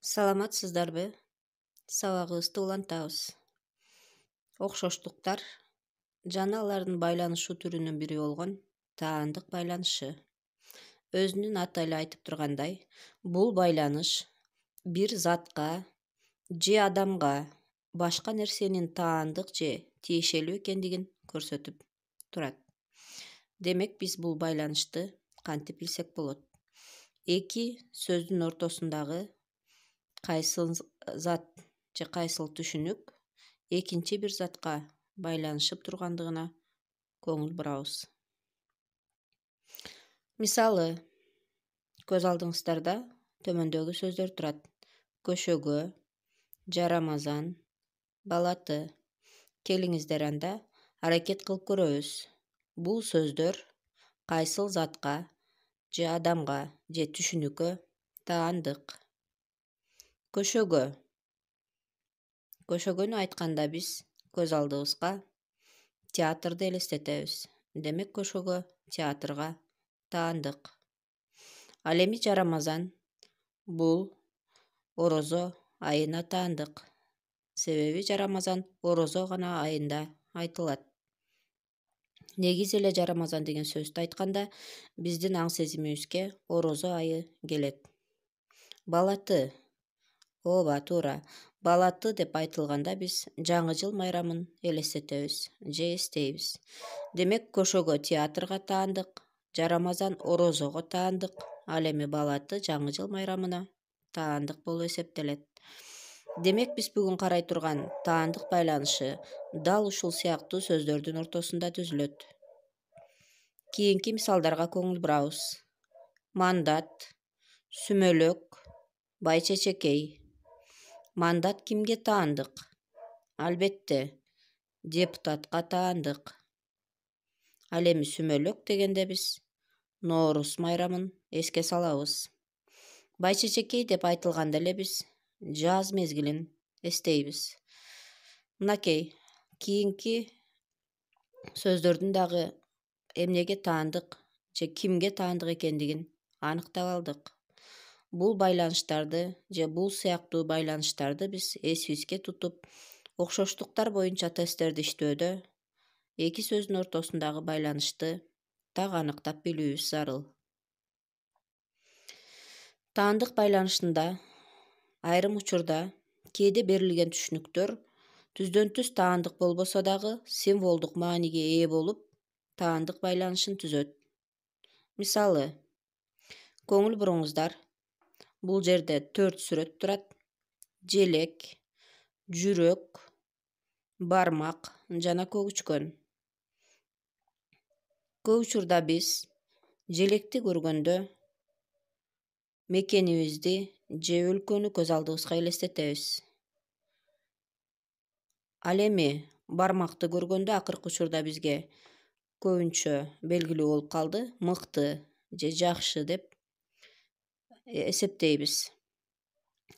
Саламатсыздарбы? Сабагыбызды улантабыз. Окшоштуктар жана алардын байланышуу түрүнүн бири болгон таандык байланышы. Өзүнүн аты эле айтып тургандай, бул байланыш бир затка же адамга башка нерсенин таандык же тиешелүү экендигин көрсөтүп турат. Демек, биз бул байланышты кантип билсек болот? Эки сөздүн ортосундагы кайсыл зат же кайсыл түшүнүк экинчи бир затка байланышып тургандыгына көңүл бурабыз. Мисалы, көз алдыңыздарда төмөндөгү сөздөр турат: көшөгө, жарамазан, балаты. Келиңиздер анда аракет кылып көрөбүз. Бул сөздөр кайсыл затка же адамга же түшүнүккө таандык. Көшөгө. Көшөгөнү айтканда биз көз алдыбызга театрды элестетебиз. Демек, көшөгө театрга таандык. Ал эми жарамазан бул орозо айына таандык. Себеби жарамазан орозо гана айында айтылат. Негизи эле жарамазан деген сөздү айтканда биздин аң сезимибизге орозо айы келет. Балаты. Ооба, туура. Балаты деп айтылганда биз жаңы жыл майрамын элестетебиз же эстейбиз. Демек, көшөгө театрга таандык, жарамазан орозого таандык, ал эми балаты жаңы жыл майрамына таандык болуп эсептелет. Демек, биз бүгүн карай турган таандык байланышы дал ушул сыяктуу сөздөрдүн ортосунда түзүлөт. Кийинки мисалдарга көңүл бурабыз. Мандат, сүмөлөк, бай-чечекей. Мандат кимге таандык? Албетте, депутатка таандык. Ал эми сүмөлөк дегенде биз Нооруз майрамын эске салабыз. Бай-чечекей деп айтылганда эле биз жаз мезгилин эстейбиз. Мынакей, кийинки сөздөрдүн дагы эмнеге таандык же кимге таандык экендигин аныктап алдык. Бул байланыштарды же бул сыяктуу байланыштарды биз эсибизге тутуп, окшоштуктар боюнча тесттерди иштөөдө эки сөздүн ортосундагы байланышты так аныктап билүүбүз зарыл. Таандык байланышында айрым учурда кээде берилген түшүнүктөр түздөн түз таандык болбосо дагы символдук мааниге ээ болуп, таандык байланышын түзөт. Мисалы, көңүл буруңуздар, бул жерде 4 сүрөт турат: желек, жүрөк, бармак жана көгүчкөн. Көп учурда биз желекти көргөндө мекенибизди же өлкөнү көз алдыбызга элестетебиз. Ал эми бармакты көргөндө акыркы учурда бизге көбүнчө белгилүү болуп калды: мыкты же жакшы деп эсептейбиз.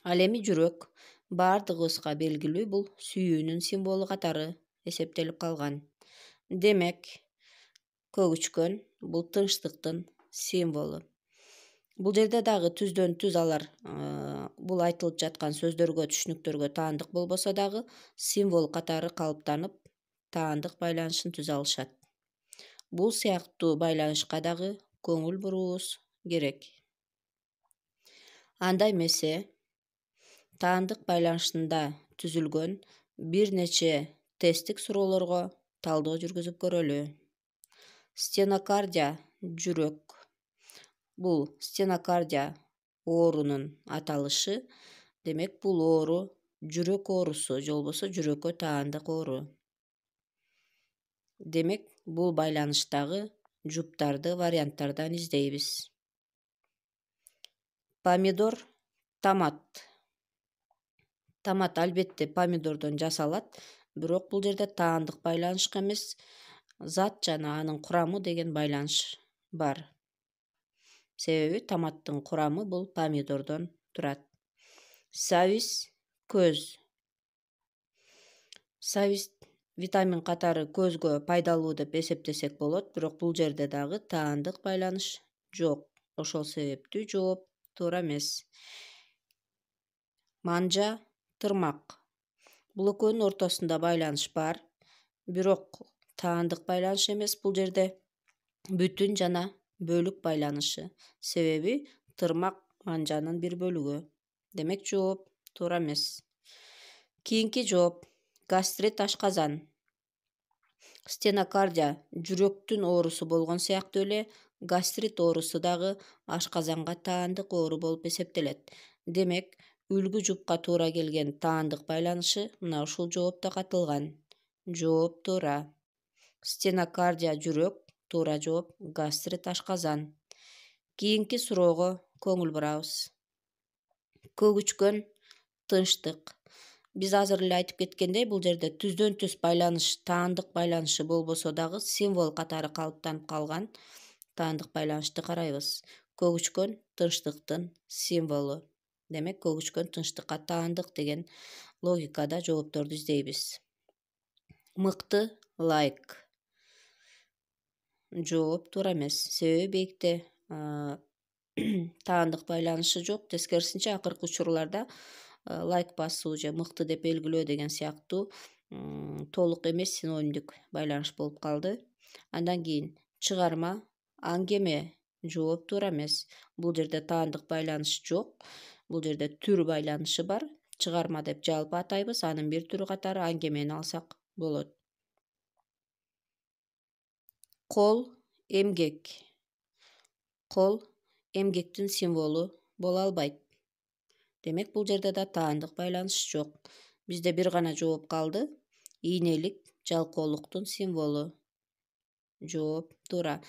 Ал эми жүрөк баардыгыбызга белгилүү, бул сүйүүнүн символу катары эсептелип калган. Демек, көгүчкөн бул тынчтыктын символу. Бул жерде дагы түздөн түз алар бул айтылып жаткан сөздөргө, түшүнүктөргө таандык болбосо дагы символ катары калыптанып, таандык байланышын түзө алышат. Бул сыяктуу байланышка дагы көңүл буруубуз керек. Анда эмесе, таандык байланышында түзүлгөн бир нече тесттик суроолорго талдоо жүргүзүп көрөлү. Стенокардия — жүрөк. Бул стенокардия оорунун аталышы. Демек, бул оору жүрөк оорусу же болбосо жүрөккө таандык оору. Демек, бул байланыштагы жуптарды варианттардан издейбиз. Помидор, томат. Томат албетте помидордон жасалат, бирок бул жерде таандык байланышка эмес, зат жана анын курамы деген байланыш бар. Себеби томаттын курамы бул помидордон турат. Сабиз, көз. Сабиз витамин катары көзгө пайдалуу деп эсептесек болот, бирок бул жерде дагы таандык байланыш жок. Ошол себептүү жооп туура эмес. манжа, тырмак. Бул экөөнүн ортосунда байланыш бар. Бирок таандык байланыш эмес бул жерде. Бүтүн жана бөлүк байланышы. Себеби тырмак манжанын бир бөлүгү. Демек жооп туура эмес. Кийинки жооп. Гастрит ашказан. Стенокардия жүрөктүн оорусу болгон сыяктуу эле гастрит оорусу дагы ашказанга таандык оору болуп эсептелет. Демек, үлгү жупка туура келген таандык байланышы мына ушул жоопто катылган. Жооп туура. Стенокардия жүрөк, туура жооп гастрит ашказан. Кийинки суроого көңүл бурабыз. Көгүчкөн, тынчтык. Биз азыр эле айтып кеткендей, бул жерде түздөн түз байланыш, таандык байланышы болбосо дагы символ катары калыптанып калган таандык байланышты карайбыз. Көгүчкөн тынчтыктын символу. Демек, көгүчкөн тынчтыкка таандык деген логикада жоопторду издейбиз. Мыкты, лайк. Жооп туура эмес. Себеби бейикте таандык байланышы жок. Тескерисинче акыркы учурларда лайк басуу же мыкты деп белгилөө деген сыяктуу толук эмес синонимдик байланыш болуп калды. Андан кийин чыгарма, аңгеме. Жооп туура эмес. Бул жерде таандык байланыш жок. Бул жерде түр байланышы бар. Чыгарма деп жалпы атайбыз, анын бир түрү катары аңгемени алсак болот. Кол, эмгек. Кол эмгектин символу боло албайт. Демек, бул жерде да таандык байланыш жок. Бизде бир гана жооп калды. Ийнелик, жалкоолуктун символу. Жооп туура.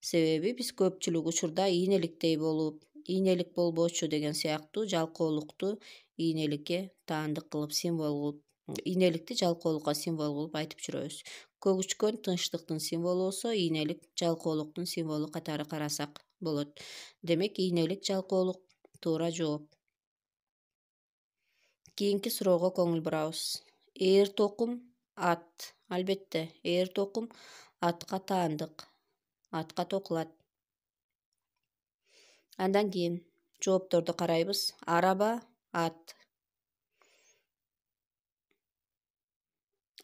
Себеби биз көпчүлүк учурда ийнеликтей болуп, ийнелик болбочу деген сыяктуу жалкоолукту ийнеликке таандык кылып символ кылып, ийнеликти жалкоолукка символ кылып айтып жүрөбүз. Көгүчкөн тынчтыктын символу болсо, ийнелик жалкоолуктун символу катары карасак болот. Демек, ийнелик, жалкоолук туура жооп. Кийинки суроого көңүл бурабыз. Ээр токум, ат. Албетте, ээр токум атка таандык. Атка токулат. Андан кийин жоопторду карайбыз. Араба, ат.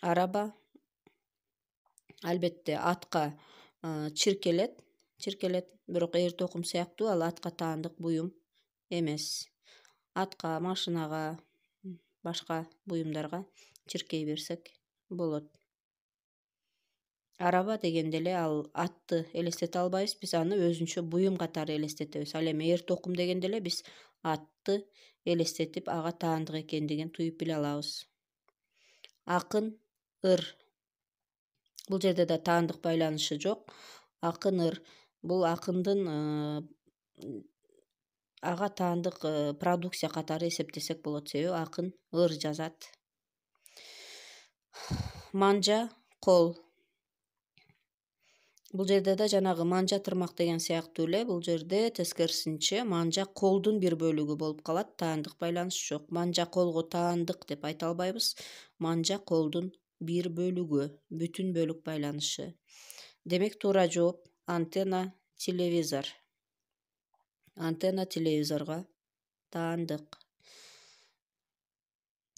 Араба албетте атка чиркелет, бирок ээр токум сыяктуу ал атка таандык буюм эмес. Атка, машинага, башка буюмдарга чиркей берсек болот. Араба дегенде эле ал атты элестете албайбыз, биз аны өзүнчө буюм катары элестетебиз. Ал эми ээр токум дегенде эле биз атты элестетип, ага таандык экендигин туюп биле алабыз. Акын, ыр. Бул жерде да таандык байланышы жок. Акын, ыр. Бул акындын ага таандык продукция катары эсептесек болот, себеби акын ыр жазат. Манжа, кол. Бул жерде да жанагы манжа, тырмак деген сыяктуу эле бул жерде тескерисинче манжа колдун бир бөлүгү болуп калат, таандык байланыш жок. Манжа колго таандык деп айта албайбыз. Манжа колдун бир бөлүгү, бүтүн бөлүк байланышы. Демек, туура жооп антенна, телевизор. Антенна телевизорго таандык.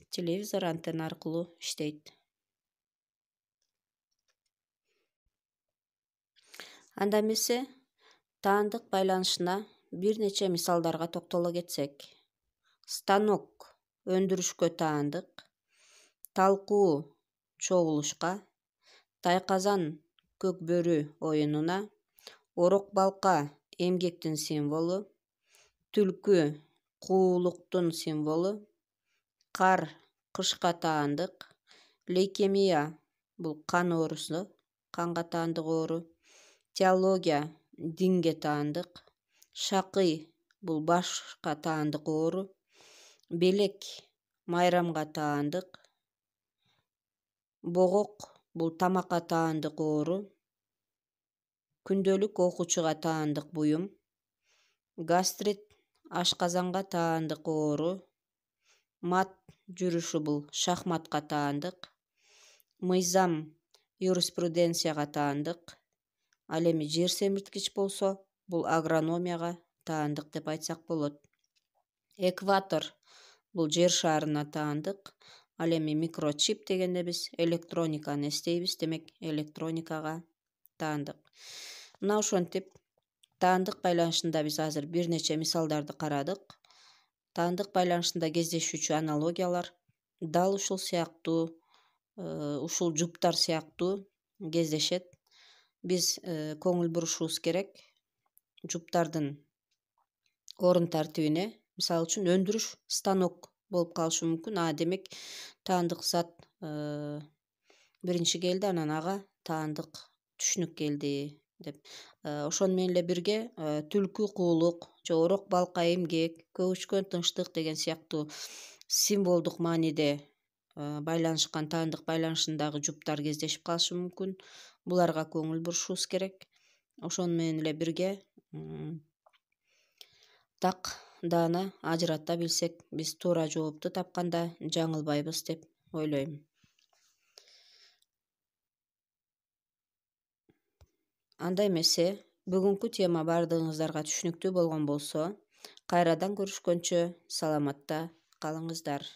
Телевизор антенна аркылуу иштейт. Анда эмесе таандык байланышына бир нече мисалдарга токтоло кетсек. Станок өндүрүшкө таандык, талкуу чогулушка, тайказан көкбөрү оюнуна, орок балка эмгектин символу, түлкү куулуктун символу, кар кышка таандык, лейкемия бул кан оорусу, канга таандык оору, теология динге таандык, шакый бул башка таандык оору, белек майрамга таандык, богок бул тамакка таандык оору, күндөлүк окуучуга таандык буюм, гастрит ашказанга таандык оору, мат жүрүшү бул шахматка таандык, мыйзам юриспруденцияга таандык, ал эми жер семирткич болсо бул агрономияга таандык деп айтсак болот. Экватор бул жер шарына таандык. Ал эми микрочип дегенде биз электрониканы эстейбиз, демек электроникага таандык. Мына ошентип таандык байланышында биз азыр бир нече мисалдарды карадык. Таандык байланышында кездешүүчү аналогиялар дал ушул сыяктуу, ушул жуптар сыяктуу кездешет. Биз көңүл бурушубуз керек жуптардын орун тартибине. Мисалы үчүн өндүрүш станок болуп калышы мүмкүн. Демек таандык зат биринчи келди, анан ага таандык түшүнүк келди деп. Ошону менен эле бирге түлкү куулук, жогорок балка эмгек, көгүчкөн тынчтык деген сыяктуу символдук мааниде байланышкан таандык байланышындагы жуптар кездешип калышы мүмкүн. Буларга көңүл бурушубуз керек. Ошону менен эле бирге так даана ажырата билсек, биз туура жоопту тапканда жаңылбайбыз деп ойлойм. Анда эмесе, бүгүнкү тема баардыгыңыздарга түшүнүктүү болгон болсо, кайрадан көрүшкөнчө саламатта калыңыздар.